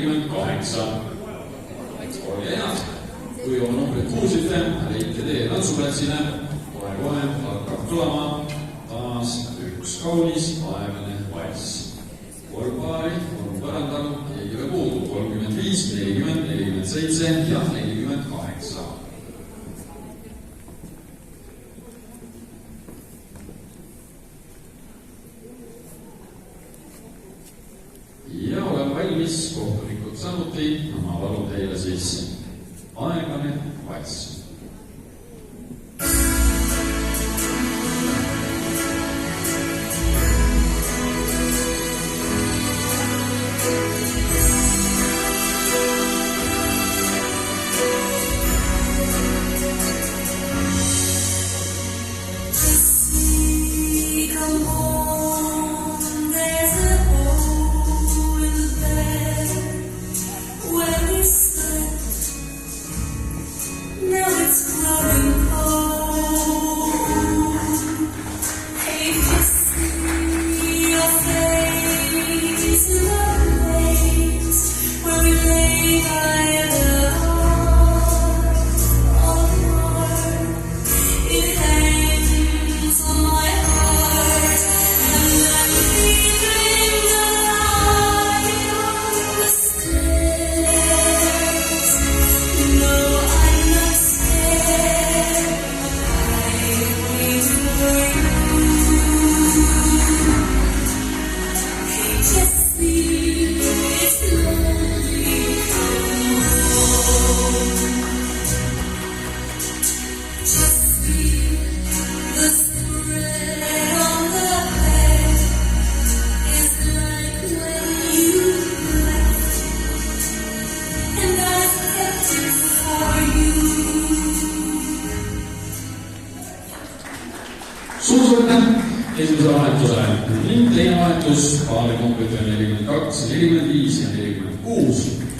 48. Olge head, kui oma numbrit kuulsite, leidke tee tantsuplatsile, kohe hakkab tulema taas üks kaunis aeglane valss. 3 paari on pärandanud, keegi veel puudu, 35, 40, 47 ja 48. Ja olen valmis, kohtunikud samuti, ma palun teile siis aeglane valss. Suur esimese vahetuse ning teine vahetus paari numbrid 42, 45 ja 46.